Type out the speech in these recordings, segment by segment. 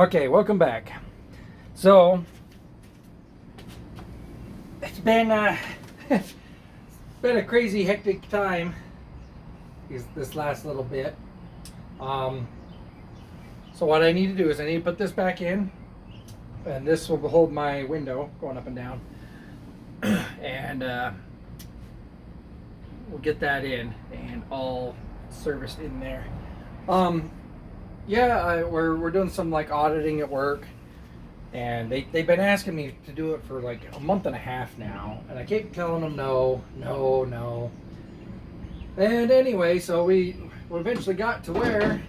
Okay, welcome back. So it's been it's been a crazy hectic time this last little bit. So what I need to do is I need to put this back in, and this will hold my window going up and down, and we'll get that in and all serviced in there. Yeah, we're doing some like auditing at work, and they've been asking me to do it for like a month and a half now, and I keep telling them no. And anyway, so we eventually got to where,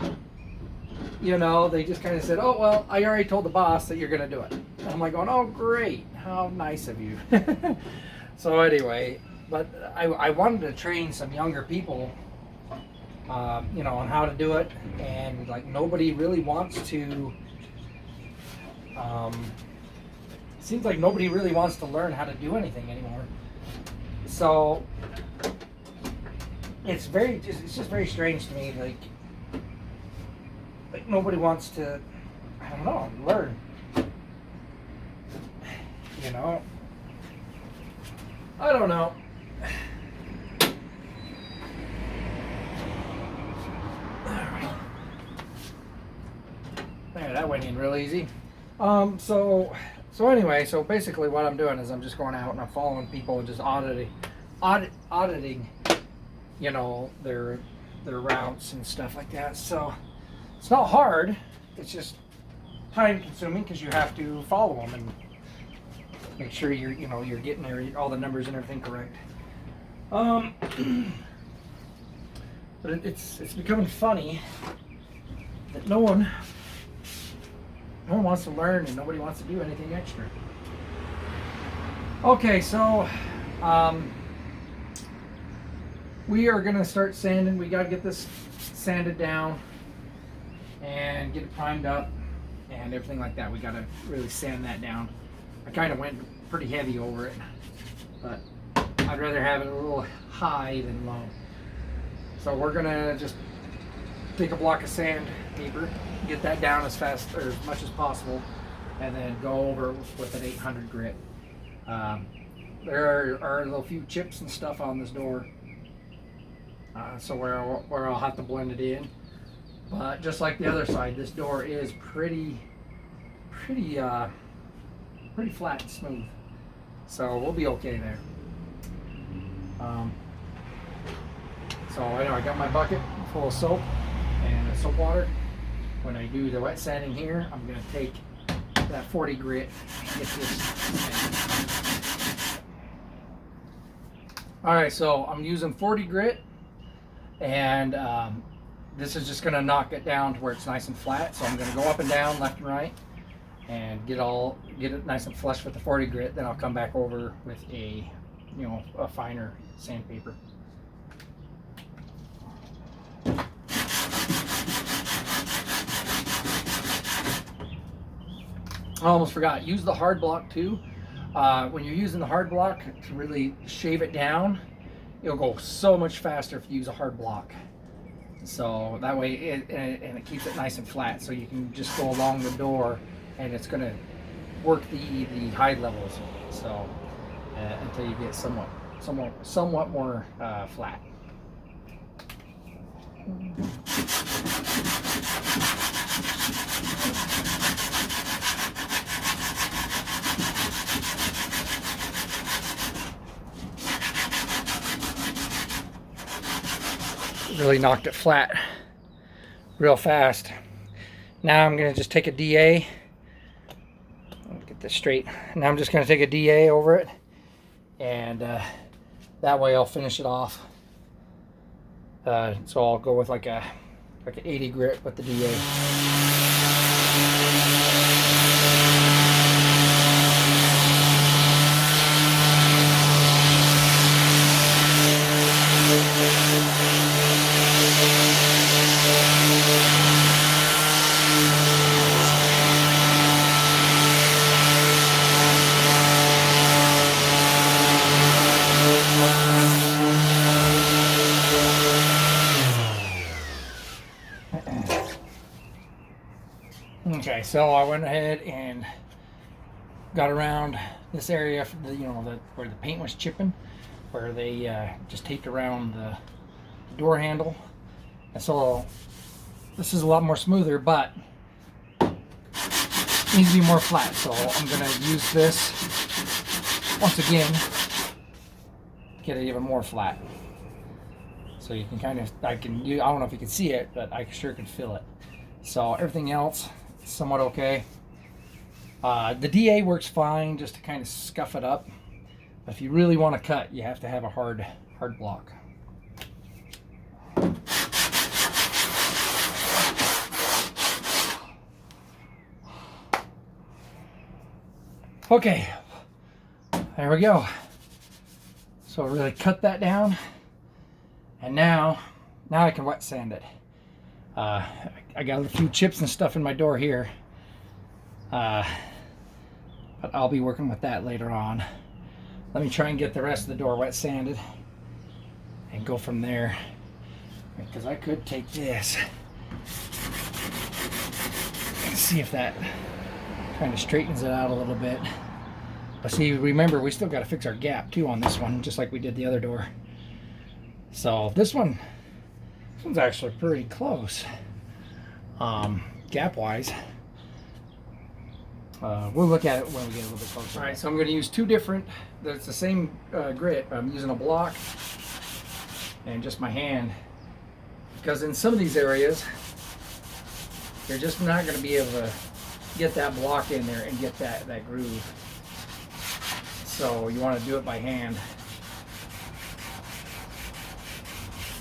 you know, they just kind of said, oh, well, I already told the boss that you're going to do it. And I'm like going, oh, great. How nice of you. So anyway, but I wanted to train some younger people, you know, on how to do it. And like nobody really wants to, seems like nobody really wants to learn how to do anything anymore. So it's just very strange to me, like nobody wants to, I don't know, learn, you know, I don't know. There, that went in real easy. So anyway, so basically what I'm doing is I'm just going out and I'm following people and just auditing, you know, their routes and stuff like that. So it's not hard. It's just time consuming because you have to follow them and make sure you're getting all the numbers and everything correct. But it's becoming funny that no one wants to learn and nobody wants to do anything extra. Okay, so we are gonna start sanding. We gotta get this sanded down and get it primed up and everything like that. We gotta really sand that down. I kind of went pretty heavy over it, but I'd rather have it a little high than low. So we're gonna just take a block of sandpaper, get that down as fast or as much as possible, and then go over with an 800 grit. There are a little few chips and stuff on this door, so where I'll have to blend it in. But just like the other side, this door is pretty flat and smooth, so we'll be okay there. So I know I got my bucket full of soap and soap water. When I do the wet sanding here, I'm going to take that 40 grit and get this sanded. Alright, so I'm using 40 grit, and this is just going to knock it down to where it's nice and flat. So I'm going to go up and down, left and right, and get it nice and flush with the 40 grit. Then I'll come back over with a finer sandpaper. I almost forgot, use the hard block too. When you're using the hard block to really shave it down, it'll go so much faster if you use a hard block. So that way it keeps it nice and flat, so you can just go along the door and it's going to work the high levels, so until you get somewhat more flat. Really knocked it flat real fast. Now I'm going to just take a DA. Let me get this straight. Now I'm just going to take a DA over it, and that way I'll finish it off. So I'll go with like an 80 grit with the DA. Okay, so I went ahead and got around this area, for the, where the paint was chipping, where they just taped around the door handle. And so this is a lot more smoother, but needs to be more flat. So I'm gonna use this once again, get it even more flat. So you can kind of, I don't know if you can see it, but I sure can feel it. So everything else is somewhat okay. The DA works fine just to kind of scuff it up. But if you really want to cut, you have to have a hard block. Okay, there we go. So really cut that down, and now I can wet sand it. I got a few chips and stuff in my door here, but I'll be working with that later on. Let me try and get the rest of the door wet sanded and go from there, because I could take this and see if that kind of straightens it out a little bit. But see, remember, we still got to fix our gap too on this one, just like we did the other door. So this one's actually pretty close, gap wise. We'll look at it when we get a little bit closer. All right, so I'm going to use two different, it's the same grit, but I'm using a block and just my hand, because in some of these areas you're just not going to be able to get that block in there and get that groove. So you want to do it by hand,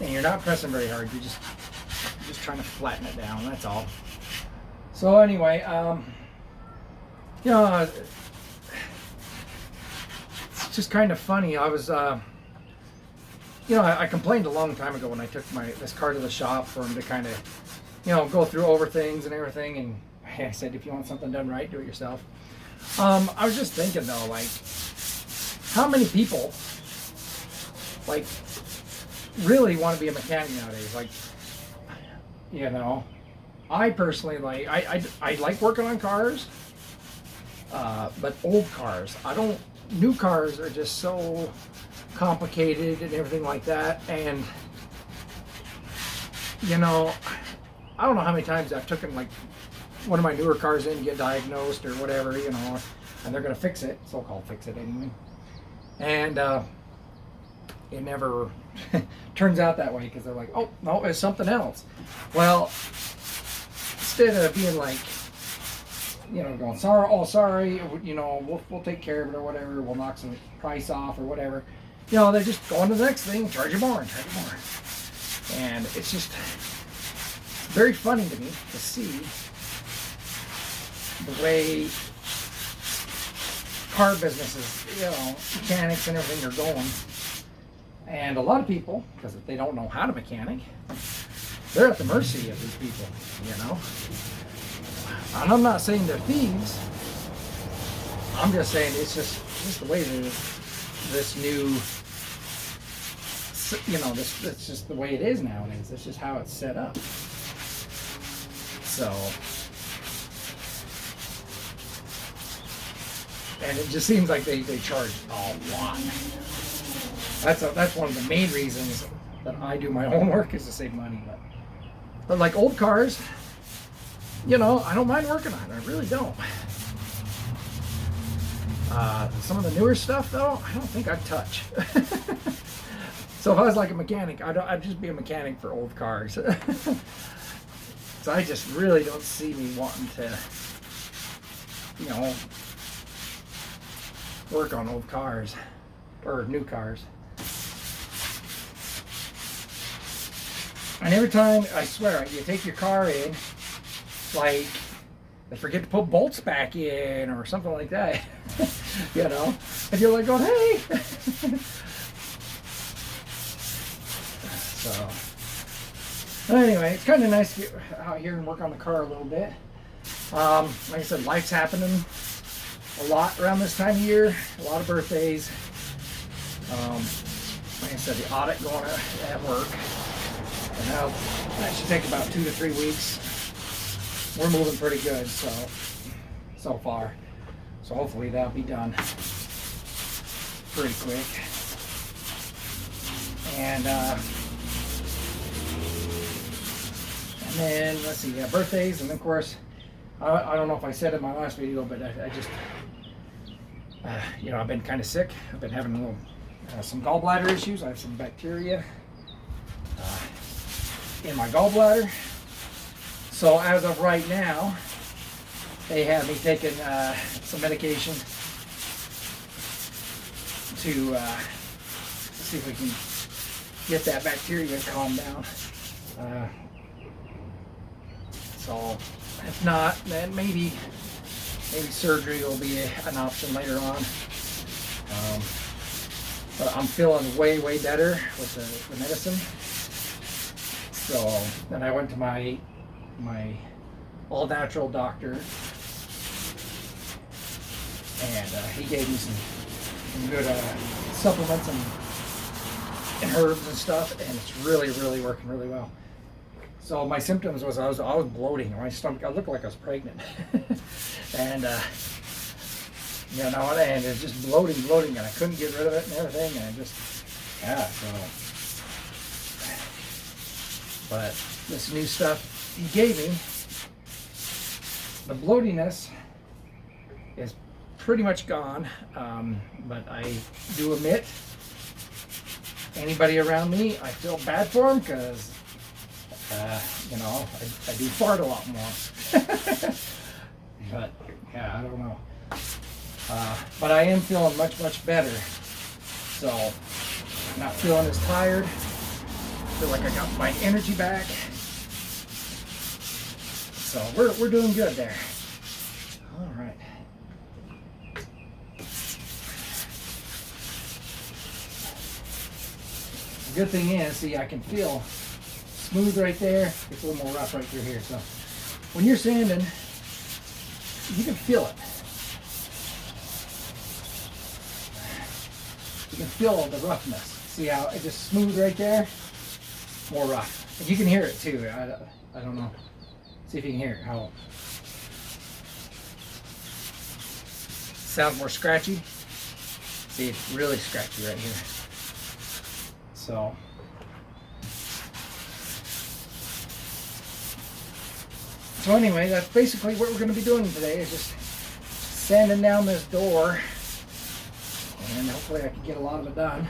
and you're not pressing very hard. You're just trying to flatten it down. That's all. So anyway, it's just kind of funny. I was, I complained a long time ago when I took this car to the shop for him to kind of, go through over things and everything, and I said, if you want something done right, do it yourself. I was just thinking though, like, how many people really want to be a mechanic nowadays? Like, I personally I like working on cars, but old cars. New cars are just so complicated and everything like that, and I don't know how many times I've taken one of my newer cars in to get diagnosed or whatever, and they're gonna fix it, so-called fix it anyway, and it never turns out that way, because they're like, oh no, it's something else. Well, instead of being like, going, sorry, we'll take care of it or whatever, we'll knock some price off or whatever, they just go on to the next thing, charge you more. And it's just very funny to me to see the way car businesses, mechanics and everything are going. And a lot of people, because if they don't know how to mechanic, they're at the mercy of these people, And I'm not saying they're thieves. I'm just saying it's just the way this new, it's just the way it is nowadays. It's just how it's set up. So, and it just seems like they charge a lot. That's one of the main reasons that I do my homework, is to save money. But like old cars, I don't mind working on it. I really don't. Some of the newer stuff, though, I don't think I'd touch. So if I was like a mechanic, I'd just be a mechanic for old cars. So I just really don't see me wanting to, work on old cars or new cars. And every time, I swear, you take your car in, like, they forget to put bolts back in or something like that, and you're like going, hey. So anyway, it's kind of nice to get out here and work on the car a little bit. Like I said, life's happening a lot around this time of year, a lot of birthdays. Like I said, the audit going at work. And now that should take about 2 to 3 weeks. we're moving pretty good so far. So hopefully that'll be done pretty quick. And then let's see, yeah, birthdays, and of course, I don't know if I said it in my last video, but I just, you know, I've been kind of sick. I've been having a little, some gallbladder issues. I have some bacteria in my gallbladder. So as of right now, they have me taking some medication to see if we can get that bacteria calmed down. So if not, then maybe surgery will be an option later on. But I'm feeling way better with the medicine. So then I went to my all natural doctor, and he gave me some good supplements and herbs and stuff, and it's really working really well. So my symptoms was I was bloating. My stomach, I looked like I was pregnant, and you know, and it's just bloating, and I couldn't get rid of it and everything, and I just, yeah. So, but this new stuff he gave me, the bloatiness is pretty much gone. But I do admit, anybody around me, I feel bad for them because, you know, I do fart a lot more. But yeah, I don't know. But I am feeling much better. So I'm not feeling as tired. I feel like I got my energy back. So we're doing good there. All right. The good thing is, see, I can feel smooth right there. It's a little more rough right through here. So when you're sanding, you can feel it. You can feel the roughness. See how it just smooth right there? More rough. And you can hear it too. I don't know. See if you can hear it. How sounds more scratchy. See, it's really scratchy right here. So anyway, that's basically what we're going to be doing today, is just sanding down this door, and hopefully I can get a lot of it done.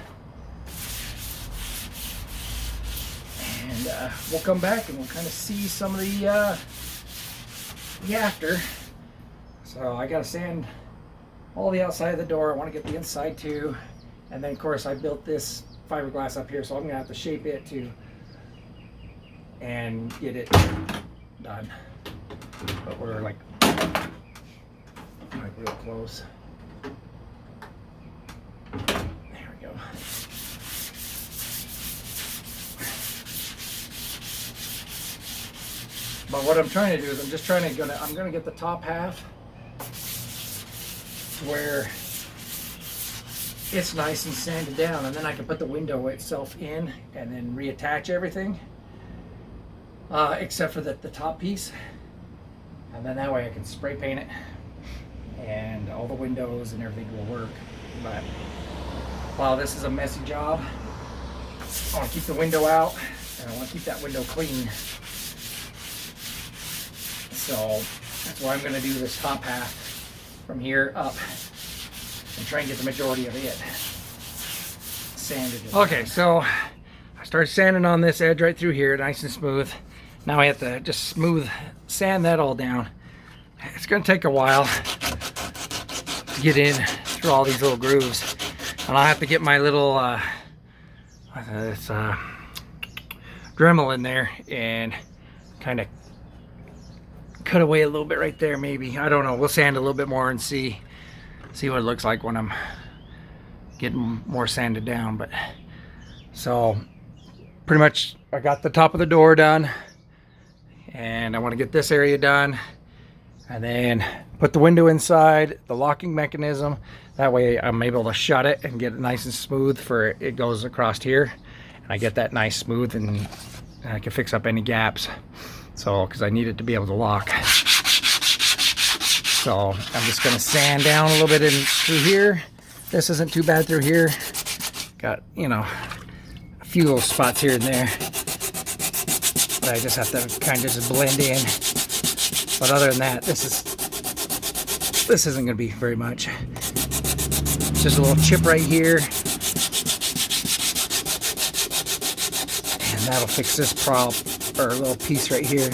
And we'll come back and we'll kind of see some of the after. So I got to sand all the outside of the door. I want to get the inside too. And then of course I built this fiberglass up here, so I'm going to have to shape it too and get it done. But we're like real close. There we go. But what I'm trying to do is I'm gonna get the top half where it's nice and sanded down, and then I can put the window itself in and then reattach everything, except for the top piece. And then that way I can spray paint it and all the windows and everything will work. But while this is a messy job, I want to keep the window out and I want to keep that window clean. So that's why I'm going to do this top half from here up and try and get the majority of it sanded. Okay, so I started sanding on this edge right through here, nice and smooth. Now I have to just sand that all down. It's going to take a while to get in through all these little grooves, and I'll have to get my little Dremel in there and kind of cut away a little bit right there. Maybe, I don't know, we'll sand a little bit more and see what it looks like when I'm getting more sanded down. But so pretty much I got the top of the door done, and I want to get this area done and then put the window inside, the locking mechanism. That way I'm able to shut it and get it nice and smooth for it goes across here, and I get that nice smooth, and I can fix up any gaps. So, because I need it to be able to lock. So I'm just gonna sand down a little bit in through here. This isn't too bad through here. Got, you know, a few little spots here and there. But I just have to kind of just blend in. But other than that, this isn't gonna be very much. Just a little chip right here. And that'll fix this problem, or a little piece right here.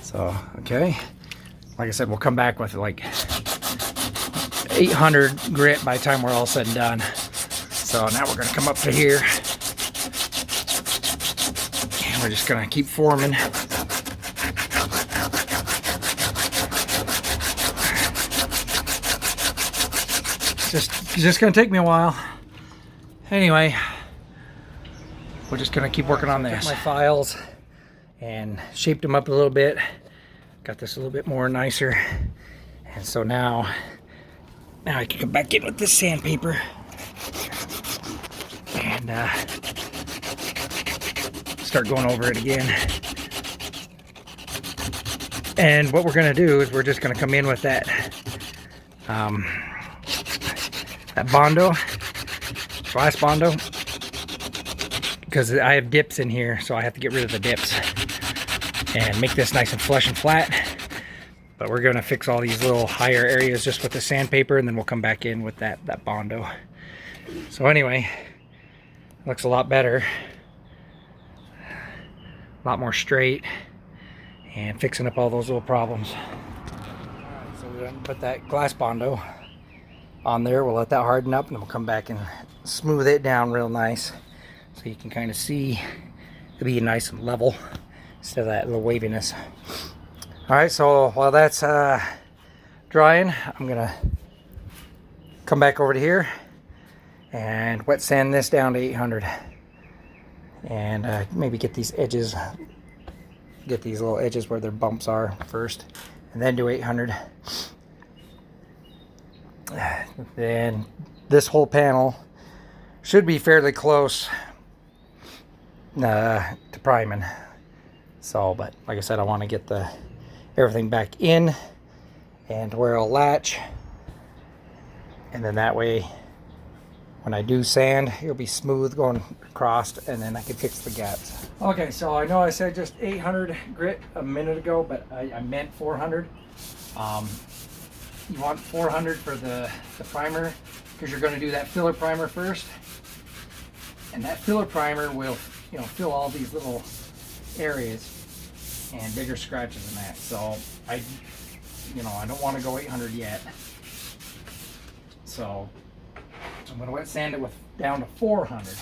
So, okay. Like I said, we'll come back with like 800 grit by the time we're all said and done. So now we're gonna come up to here. And we're just gonna keep forming. It's just gonna take me a while. Anyway, we're just gonna keep working on this. My files and shaped them up a little bit. Got this a little bit more nicer. And so now I can come back in with this sandpaper and start going over it again. And what we're gonna do is we're just gonna come in with that that Bondo, glass Bondo, because I have dips in here, so I have to get rid of the dips and make this nice and flush and flat. But we're gonna fix all these little higher areas just with the sandpaper, and then we'll come back in with that Bondo. So anyway, looks a lot better, a lot more straight, and fixing up all those little problems. Alright, so we're gonna put that glass Bondo on there. We'll let that harden up, and then we'll come back and smooth it down real nice, so you can kind of see it'll be nice and level instead of that little waviness. All right, so while that's drying, I'm gonna come back over to here and wet sand this down to 800, and maybe get these edges, get these little edges where their bumps are first, and then do 800. Then this whole panel should be fairly close to priming. So, but like I said, I want to get everything back in and where it'll latch, and then that way when I do sand, it'll be smooth going across, and then I can fix the gaps. Okay, so I know I said just 800 grit a minute ago, but I meant 400. You want 400 for the primer, because you're going to do that filler primer first, and that filler primer will, you know, fill all these little areas and bigger scratches than that. So I don't want to go 800 yet. So I'm going to wet sand it down to 400,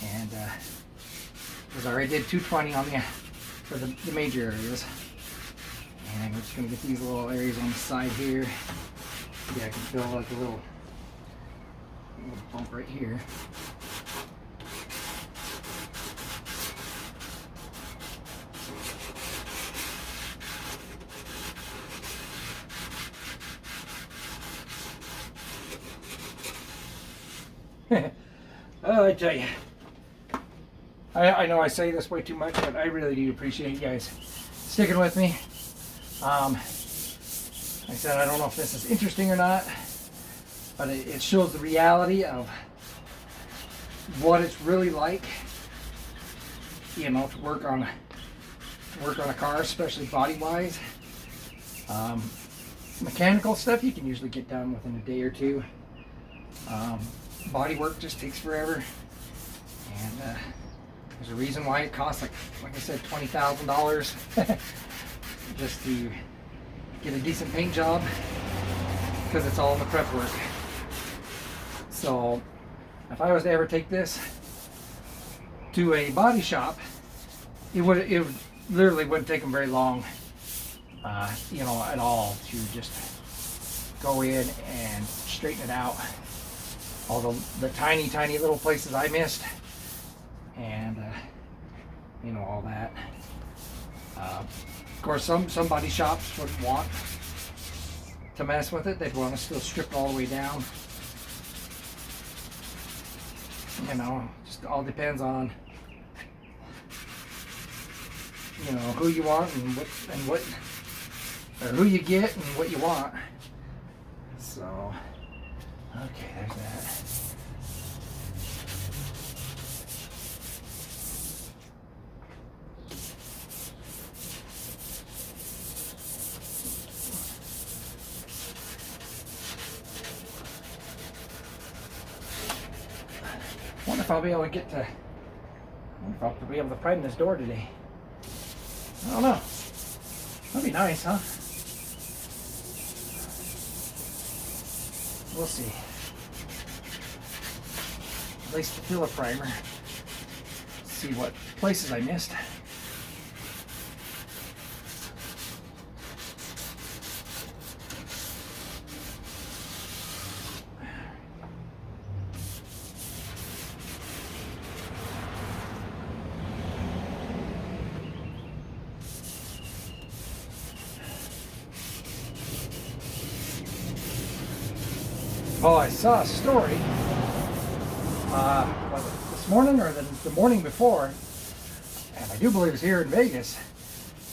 and because I already did 220 on for the major areas. And we're just going to get these little areas on the side here. Yeah, I can feel like a little bump right here. Oh, I tell you, I know I say this way too much, but I really do appreciate you guys sticking with me. Like I said, I don't know if this is interesting or not, but it shows the reality of what it's really like, you know, to work on a car, especially body-wise. Mechanical stuff you can usually get done within a day or two. Body work just takes forever, and there's a reason why it costs like I said, $20,000 just to get a decent paint job, because it's all in the prep work. So if I was to ever take this to a body shop, it literally wouldn't take them very long, you know, at all, to just go in and straighten it out. All the tiny little places I missed, and you know, all that. Of course, some body shops wouldn't want to mess with it. They'd want to still strip it all the way down. You know, just all depends on you know, who you want and what, or who you get and what you want. So, okay, there's that. I wonder if I'll be able to get to, I wonder if I'll be able to prime this door today. I don't know. That'd be nice, huh? We'll see. At least to fill a primer. See what places I missed. Oh, I saw a story this morning or the morning before, and I do believe it's here in Vegas.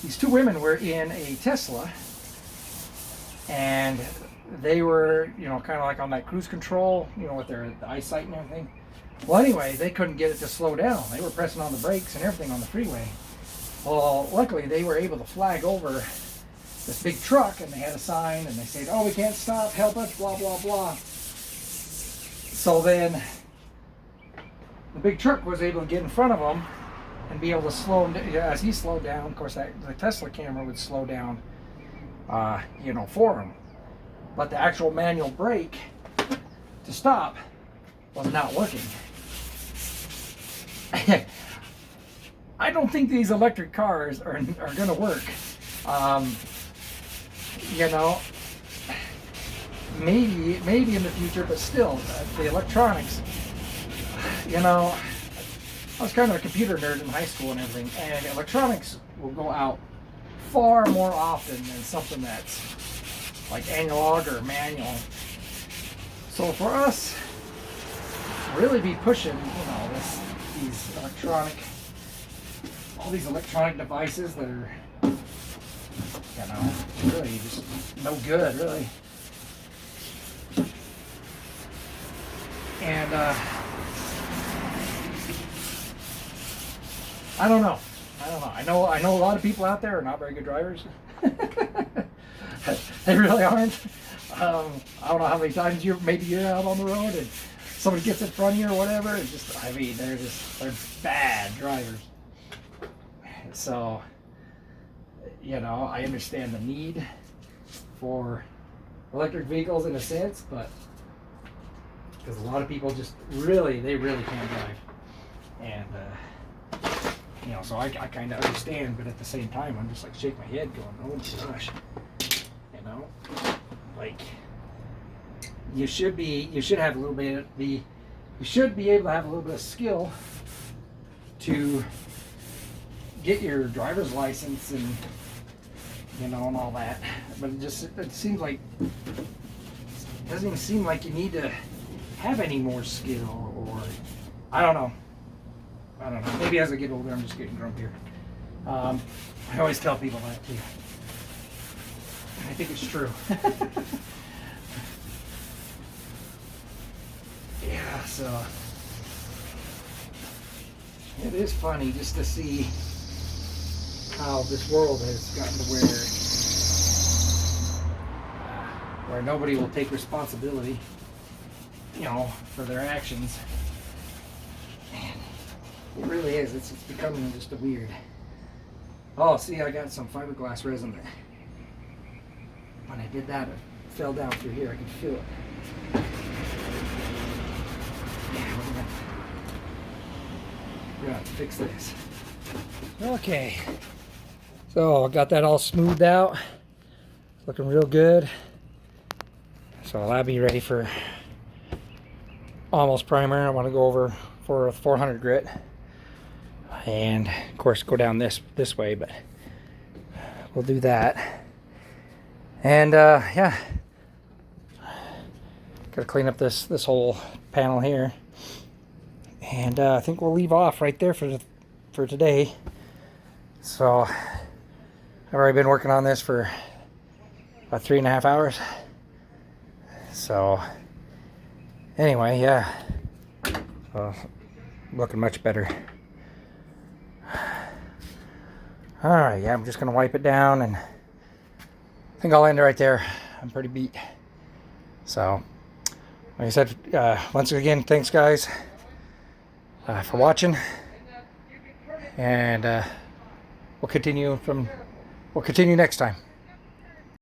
These two women were in a Tesla, and they were, you know, kind of like on that cruise control, you know, with their eyesight and everything. Well, anyway, they couldn't get it to slow down. They were pressing on the brakes and everything on the freeway. Well, luckily they were able to flag over this big truck, and they had a sign, and they said, "Oh, we can't stop, help us, blah, blah, blah." So then the big truck was able to get in front of him and be able to slow him down. As he slowed down, of course, the Tesla camera would slow down, you know, for him. But the actual manual brake to stop was not working. I don't think these electric cars are going to work. You know, maybe in the future, but still, the electronics, you know, I was kind of a computer nerd in high school and everything, and electronics will go out far more often than something that's like analog or manual. So for us, really be pushing, you know, all these electronic devices that are, you know, really just no good, really. And I don't know. I know a lot of people out there are not very good drivers. They really aren't. I don't know how many times maybe you're out on the road and somebody gets in front of you or whatever. And just, I mean, they're bad drivers. So, you know, I understand the need for electric vehicles in a sense, but because a lot of people just really can't drive. And, you know, so I kind of understand, but at the same time, I'm just like shaking my head going, oh my gosh, you know, like you should have a little bit you should be able to have a little bit of skill to get your driver's license and, you know, and all that. But it seems like, it doesn't even seem like you need to have any more skill, or I don't know. Maybe as I get older, I'm just getting grumpier. I always tell people that too. I think it's true. Yeah, so it is funny just to see how this world has gotten to where nobody will take responsibility, you know, for their actions. Man, it really is. It's becoming just a weird. Oh, see, I got some fiberglass resin there. When I did that, it fell down through here. I could feel it. Yeah, we're gonna fix this. Okay. So I got that all smoothed out. Looking real good. So I'll be ready for almost primer. I want to go over for a 400 grit. And of course go down this way, but we'll do that. And yeah, gotta clean up this whole panel here, and I think we'll leave off right there for today. So I've already been working on this for about 3.5 hours. So anyway, yeah, looking much better. All right, yeah, I'm just gonna wipe it down, and I think I'll end it right there. I'm pretty beat. So like I said, once again, thanks guys for watching, and we'll continue next time.